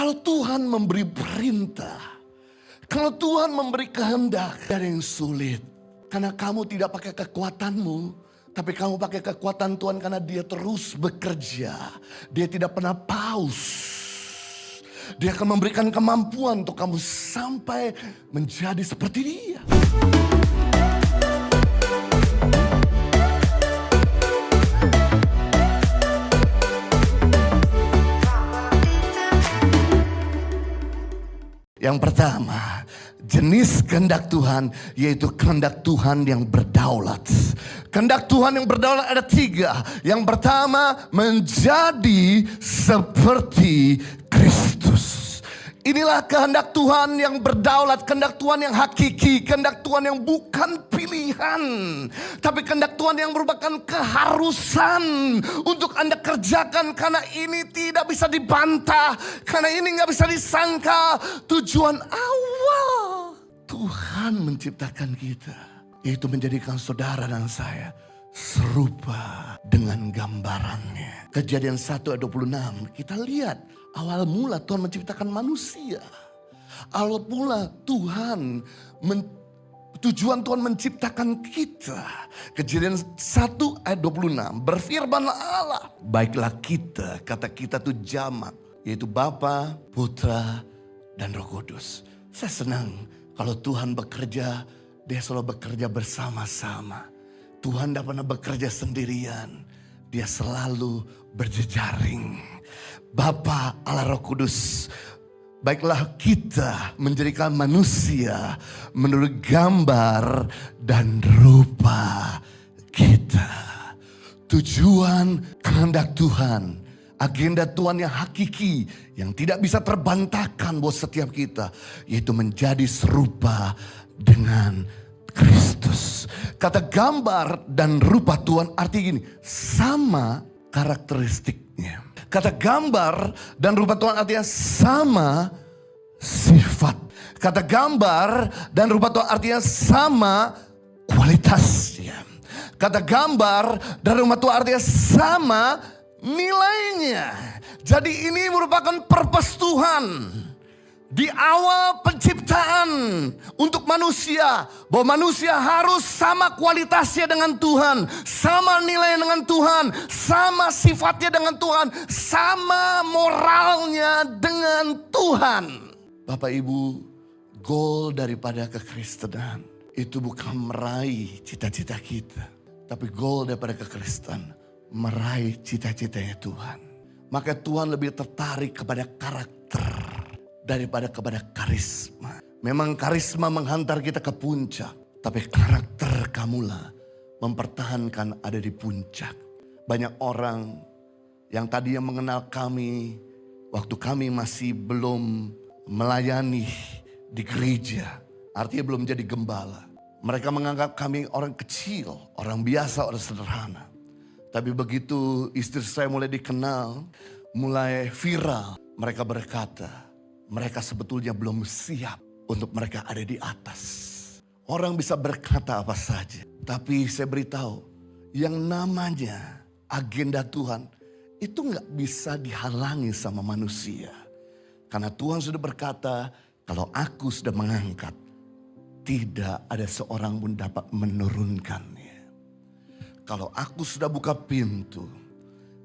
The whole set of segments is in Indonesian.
Kalau Tuhan memberi perintah, kalau Tuhan memberi kehendak, ada yang sulit. Karena kamu tidak pakai kekuatanmu, tapi kamu pakai kekuatan Tuhan karena Dia terus bekerja. Dia tidak pernah pause. Dia akan memberikan kemampuan untuk kamu sampai menjadi seperti Dia. Yang pertama, jenis kehendak Tuhan yaitu kehendak Tuhan yang berdaulat. Kehendak Tuhan yang berdaulat ada 3. Yang pertama, menjadi seperti Kristus. Inilah kehendak Tuhan yang berdaulat, kehendak Tuhan yang hakiki, kehendak Tuhan yang bukan pilihan, tapi kehendak Tuhan yang merupakan keharusan untuk Anda kerjakan, karena ini tidak bisa dibantah, karena ini gak bisa disangka. Tujuan awal Tuhan menciptakan kita, yaitu menjadikan saudara dan saya serupa dengan gambarannya. Kejadian 1 ayat 26 kita lihat awal mula Tuhan menciptakan manusia. Awal mula tujuan Tuhan menciptakan kita. Kejadian 1 ayat 26 berfirmanlah Allah, baiklah kita, kata kita itu jamak, yaitu Bapa, Putra, dan Roh Kudus. Saya senang kalau Tuhan bekerja, Dia selalu bekerja bersama-sama. Tuhan tidak pernah bekerja sendirian. Dia selalu berjejaring. Bapa, Allah, Roh Kudus. Baiklah kita menjadikan manusia menurut gambar dan rupa kita. Tujuan kehendak Tuhan, agenda Tuhan yang hakiki, yang tidak bisa terbantahkan buat setiap kita, yaitu menjadi serupa dengan Kristus. Kata gambar dan rupa Tuhan artinya gini, sama karakteristiknya. Kata gambar dan rupa Tuhan artinya sama sifat. Kata gambar dan rupa Tuhan artinya sama kualitasnya. Kata gambar dan rupa Tuhan artinya sama nilainya. Jadi ini merupakan purpose Tuhan di awal penciptaan untuk manusia, bahwa manusia harus sama kualitasnya dengan Tuhan, sama nilai dengan Tuhan, sama sifatnya dengan Tuhan, sama moralnya dengan Tuhan. Bapak Ibu, goal daripada kekristenan itu bukan meraih cita-cita kita, tapi goal daripada kekristenan meraih cita-citanya Tuhan. Maka Tuhan lebih tertarik kepada karakter daripada kepada karisma. Memang karisma menghantar kita ke puncak, tapi karakter kamulah mempertahankan ada di puncak. Banyak orang yang tadinya mengenal kami waktu kami masih belum melayani di gereja, artinya belum jadi gembala. Mereka menganggap kami orang kecil, orang biasa, orang sederhana. Tapi begitu istri saya mulai dikenal, mulai viral, mereka berkata, mereka sebetulnya belum siap untuk mereka ada di atas. Orang bisa berkata apa saja, tapi saya beritahu, yang namanya agenda Tuhan itu gak bisa dihalangi sama manusia. Karena Tuhan sudah berkata, kalau aku sudah mengangkat, tidak ada seorang pun dapat menurunkannya. Kalau aku sudah buka pintu,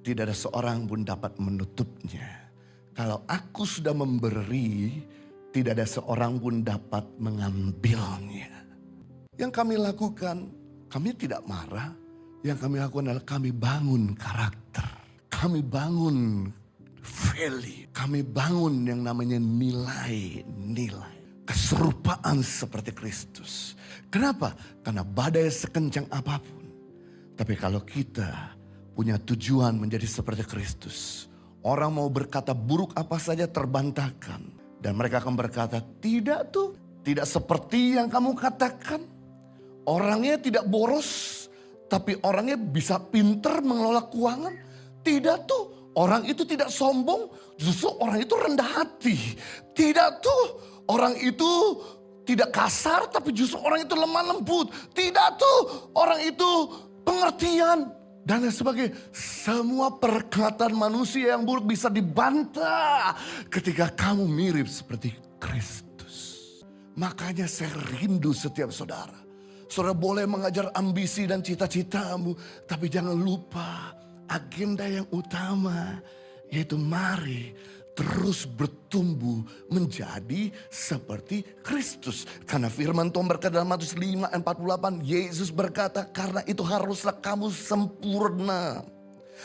tidak ada seorang pun dapat menutupnya. Kalau aku sudah memberi, tidak ada seorang pun dapat mengambilnya. Yang kami lakukan, kami tidak marah. Yang kami lakukan adalah kami bangun karakter. Kami bangun value. Kami bangun yang namanya nilai-nilai. Keserupaan seperti Kristus. Kenapa? Karena badai sekencang apapun. Tapi kalau kita punya tujuan menjadi seperti Kristus, orang mau berkata buruk apa saja terbantahkan. Dan mereka akan berkata, tidak tuh, tidak seperti yang kamu katakan. Orangnya tidak boros, tapi orangnya bisa pinter mengelola keuangan. Tidak tuh, orang itu tidak sombong, justru orang itu rendah hati. Tidak tuh, orang itu tidak kasar, tapi justru orang itu lemah lembut. Tidak tuh, orang itu pengertian. dan lain sebagainya. Semua perkataan manusia yang buruk bisa dibantah ketika kamu mirip seperti Kristus. Makanya saya rindu setiap saudara. Saudara boleh mengajar ambisi dan cita-citamu, tapi jangan lupa agenda yang utama, yaitu mari terus bertumbuh menjadi seperti Kristus. Karena firman Tuhan berkata dalam Matius 5:48, Yesus berkata, karena itu haruslah kamu sempurna.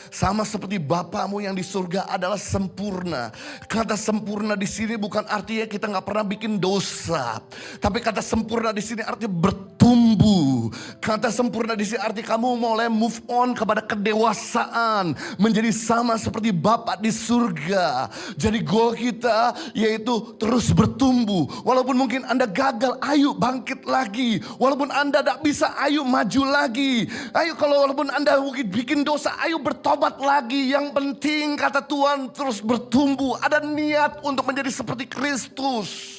Sama seperti Bapamu yang di surga adalah sempurna. Kata sempurna di sini bukan artinya kita nggak pernah bikin dosa, tapi kata sempurna di sini artinya bertumbuh. Kata sempurna di sini artinya kamu mulai move on kepada kedewasaan, menjadi sama seperti Bapa di surga. Jadi goal kita yaitu terus bertumbuh. Walaupun mungkin Anda gagal, ayo bangkit lagi. Walaupun Anda tidak bisa, ayo maju lagi. Ayo kalau walaupun Anda mungkin bikin dosa, ayo bertobat lagi. Yang penting kata Tuhan terus bertumbuh. Ada niat untuk menjadi seperti Kristus.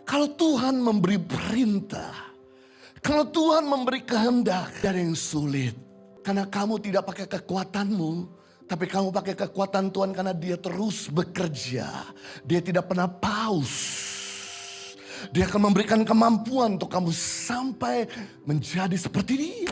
Kalau Tuhan memberi perintah, kalau Tuhan memberi kehendak, dari yang sulit. Karena kamu tidak pakai kekuatanmu, tapi kamu pakai kekuatan Tuhan karena Dia terus bekerja. Dia tidak pernah pause. Dia akan memberikan kemampuan untuk kamu sampai menjadi seperti Dia.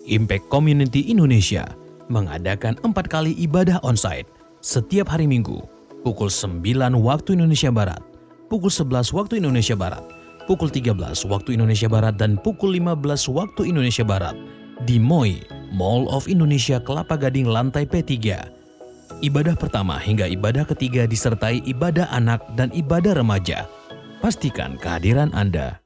Impact Community Indonesia mengadakan 4 kali ibadah onsite setiap hari Minggu pukul 9 waktu Indonesia Barat, pukul 11 waktu Indonesia Barat, pukul 13 waktu Indonesia Barat, dan pukul 15 waktu Indonesia Barat di MOI, Mall of Indonesia Kelapa Gading lantai P3. Ibadah pertama hingga ibadah ketiga disertai ibadah anak dan ibadah remaja. Pastikan kehadiran Anda